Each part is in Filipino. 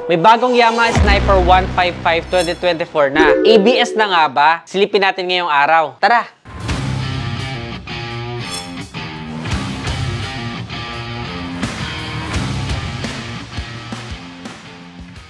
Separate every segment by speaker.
Speaker 1: May bagong Yamaha Sniper 155 2024 na. ABS na nga ba? Silipin natin ngayong araw. Tara!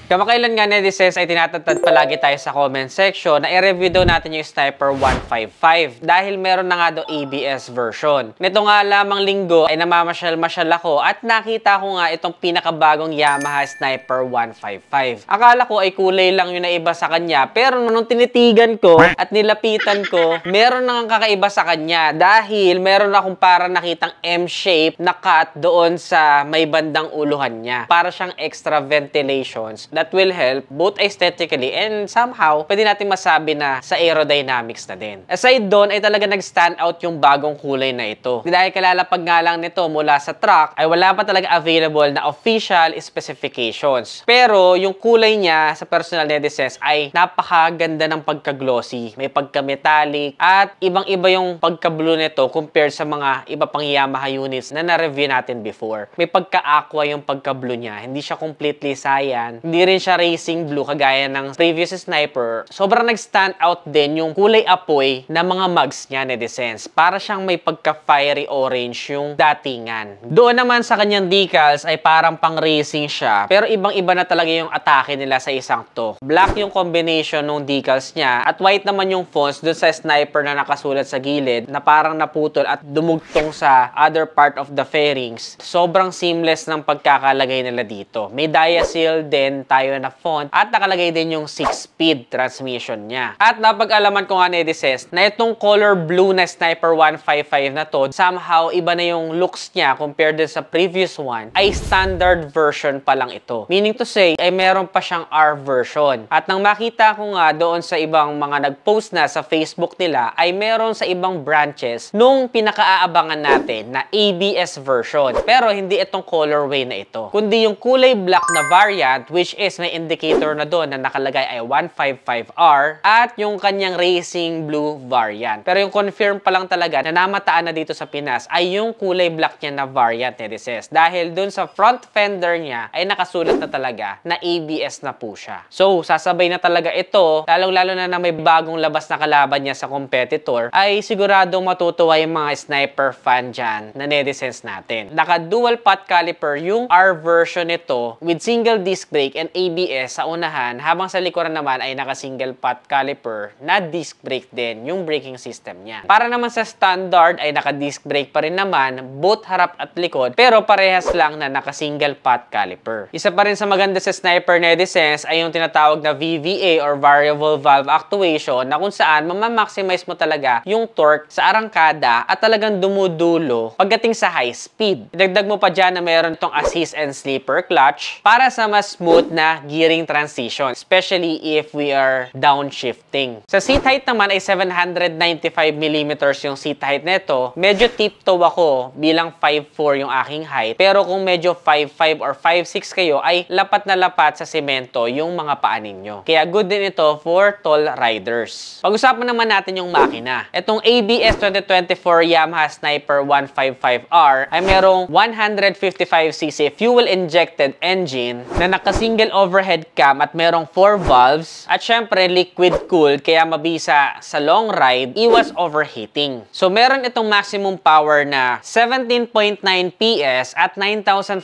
Speaker 1: Kamakailan nga netizens ay tinatatad palagi tayo sa comment section na i-review daw natin yung Sniper 155 dahil meron na nga daw ABS version. Nito nga lamang linggo ay namamasyal-masyal ako at nakita ko nga itong pinakabagong Yamaha Sniper 155. Akala ko ay kulay lang yung naiba sa kanya pero nung tinitigan ko at nilapitan ko, meron nang kakaiba sa kanya dahil meron akong parang nakitang M-shape na cut doon sa may bandang uluhan niya. Para siyang extra ventilations that will help both aesthetically and somehow pwede natin masabi na sa aerodynamics na din. Aside doon ay talaga nag-stand out yung bagong kulay na ito. Dahil kalalapag nga lang nito mula sa truck ay wala pa talaga available na official specifications. Pero yung kulay niya sa personal netizens ay napakaganda ng pagka-glossy. May pagka-metallic at ibang-iba yung pagka-blue nito compared sa mga iba pang Yamaha units na na-review natin before. May pagka-aqua yung pagka-blue niya. Hindi siya completely cyan. Hindi rin siya racing blue kagaya ng previous Sniper. Sobrang nag-stand out din yung kulay apoy na mga mugs niya netizens. Para siyang may pagka-fiery orange yung datingan. Doon naman sa kanyang decals ay parang pang-racing siya. Pero ibang-iba na talaga yung atake nila sa isang to. Black yung combination ng decals niya at white naman yung fonts doon sa Sniper na nakasulat sa gilid na parang naputol at dumugtong sa other part of the fairings. Sobrang seamless ng pagkakalagay nila dito. May diasil din tayo na font at nakalagay din yung 6-speed transmission niya. At napag-alaman ko nga netizens na itong color blue na Sniper 155 na to, somehow iba na yung looks niya compared din sa previous one, ay standard version pa lang ito. Meaning to say, ay meron pa siyang R version. At nang makita ko nga doon sa ibang mga nag-post na sa Facebook nila, ay meron sa ibang branches nung pinaka-aabangan natin na ABS version. Pero hindi itong colorway na ito, kundi yung kulay black na variant which is may indicator na doon na nakalagay ay 155R at yung kanyang racing blue variant. Pero yung confirm pa lang talaga na namataan na dito sa Pinas ay yung kulay black niya na variant netizens. Dahil doon sa front fender niya ay nakasulat na talaga na ABS na po siya. So, sasabay na talaga ito, lalong-lalo na may bagong labas na kalaban niya sa competitor, ay siguradong matutuwa yung mga Sniper fan dyan na netizens natin. Naka-dual pot caliper yung R version nito with single disc brake and ABS sa unahan, habang sa likuran naman ay naka-single pot caliper na disc brake din yung braking system niya. Para naman sa standard ay naka-disc brake pa rin naman, both harap at likod, pero parehas lang na naka-single pot caliper. Isa pa rin sa maganda sa Sniper netizens ay yung tinatawag na VVA or Variable Valve Actuation na kung saan mamamaximize mo talaga yung torque sa arangkada at talagang dumudulo pagdating sa high speed. Idagdag mo pa dyan na mayroon itong assist and sleeper clutch para sa mas smooth na gearing transition, especially if we are downshifting. Sa seat height naman ay 795mm yung seat height nito. Medyo tiptoe ako bilang 5'4 yung aking height. Pero kung medyo 5'5 or 5'6 kayo ay lapat na lapat sa semento yung mga paa ninyo. Kaya good din ito for tall riders. Pag-usapan naman natin yung makina. Itong ABS 2024 Yamaha Sniper 155R ay merong 155cc fuel-injected engine na naka-single overhead cam at merong 4 valves at syempre liquid cooled kaya mabisa sa long ride, iwas overheating. So meron itong maximum power na 17.9 PS at 9,500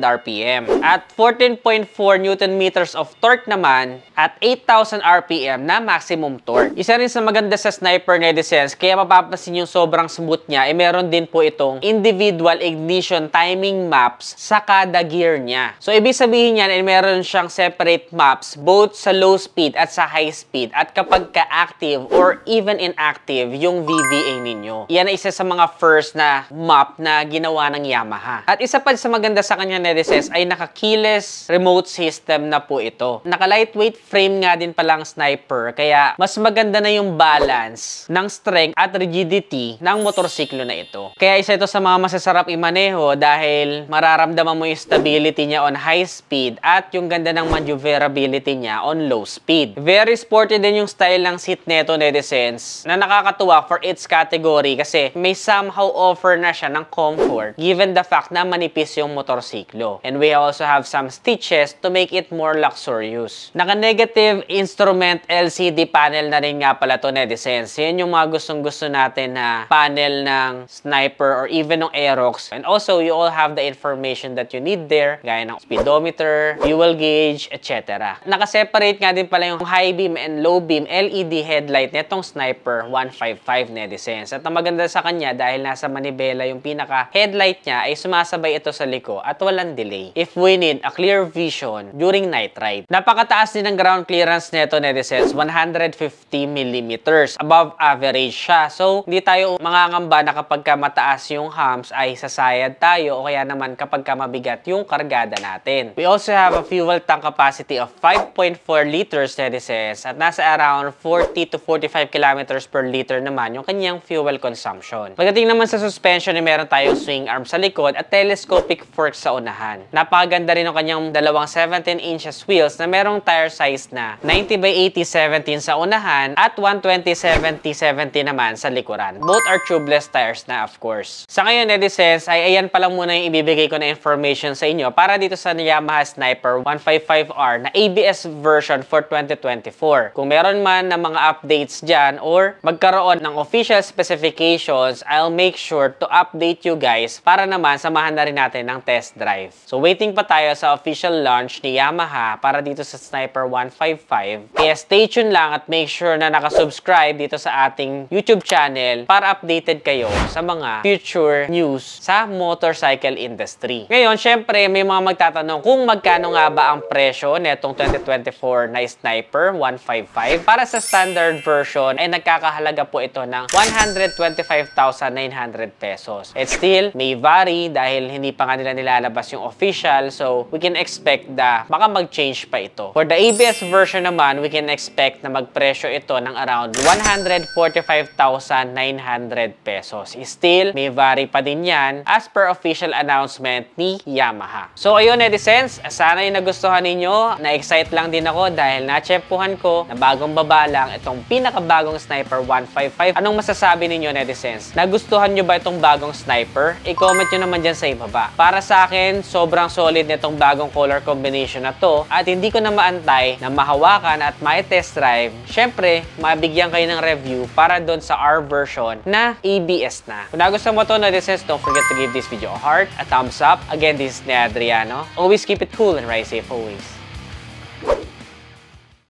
Speaker 1: RPM at 14.4 Newton meters of torque naman at 8,000 RPM na maximum torque. Isa rin sa maganda sa Sniper netizens kaya mapapansin yung sobrang smooth niya ay meron din po itong individual ignition timing maps sa kada gear niya. So ibig sabihin yan ay meron siyang separate maps both sa low speed at sa high speed at kapag ka-active or even inactive yung VVA ninyo. Yan ay isa sa mga first na map na ginawa ng Yamaha. At isa pa sa maganda sa kanya netizens ay naka-keyless remote system na po ito. Naka-lightweight frame nga din palang Sniper kaya mas maganda na yung balance ng strength at rigidity ng motorsiklo na ito. Kaya isa ito sa mga masasarap imaneho dahil mararamdaman mo yung stability niya on high speed at yung ganda ng maneuverability niya on low speed. Very sporty din yung style ng seat neto, netizens, na nakakatuwa for its category kasi may somehow offer na siya ng comfort given the fact na manipis yung motorsiklo. And we also have some stitches to make it more luxurious. Naka-negative instrument LCD panel na rin nga pala to, netizens. Yan yung mga gustong-gusto natin na panel ng Sniper or even ng Aerox. And also, you all have the information that you need there, gaya ng speedometer, fuel gauge, etc. Naka-separate nga din pala yung high beam and low beam LED headlight netong Sniper 155, netizens. At ang maganda sa kanya, dahil nasa manibela yung pinaka-headlight niya, ay sumasabay ito sa liko at walang delay if we need a clear vision during night ride. Napakataas din ng ground clearance neto, netizens, 150 mm. Above average siya. So, hindi tayo mangangamba na kapag ka mataas yung humps ay sasayad tayo o kaya naman kapag ka mabigat yung kargada natin. We also have a fuel tank capacity of 5.4 liters, netizens, at nasa around 40 to 45 kilometers per liter naman yung kanyang fuel consumption. Pagdating naman sa suspension, ay meron tayong swing arm sa likod at telescopic fork sa unahan. Napakaganda rin yung kanyang dalawang 17 inches wheels na merong tire size na 90 by 80 17 sa unahan at 120 70 70 naman sa likuran. Both are tubeless tires na, of course. Sa ngayon, netizens, ay ayan pa lang muna yung ibibigay ko na information sa inyo para dito sa Yamaha Sniper 155R na ABS version for 2024. Kung meron man na mga updates dyan or magkaroon ng official specifications, I'll make sure to update you guys para naman samahan na rin natin ng test drive. So, waiting pa tayo sa official launch ni Yamaha para dito sa Sniper 155. Kaya stay tuned lang at make sure na nakasubscribe dito sa ating YouTube channel para updated kayo sa mga future news sa motorcycle industry. Ngayon, syempre, may mga magtatanong kung magkano nga ba ang presyo netong 2024 na Sniper 155. Para sa standard version, ay nagkakahalaga po ito ng 125,900 pesos. It still may vary dahil hindi pa nga nila nilalabas yung official, so we can expect na baka mag-change pa ito. For the ABS version naman, we can expect na magpresyo ito ng around 145,900 pesos. Still, may vary pa din yan as per official announcement ni Yamaha. So ayun, netizens, sana yung nagustuhan ninyo. Na-excite lang din ako dahil na-checkuhan ko na bagong baba lang itong pinakabagong Sniper 155. Anong masasabi ninyo, netizens? Nagustuhan nyo ba itong bagong Sniper? I-comment nyo naman dyan sa ibaba. Para sa akin, sobrang solid nitong bagong color combination na to at hindi ko na maantay na mahawakan at ma-test drive. Syempre, mabigyan kayo ng review para doon sa R version na ABS na. Kung nagustuhan mo to, netizens, don't forget to give this video a heart, a thumbs up. Again, this is Adriano. Always keep it cool and ride safe always.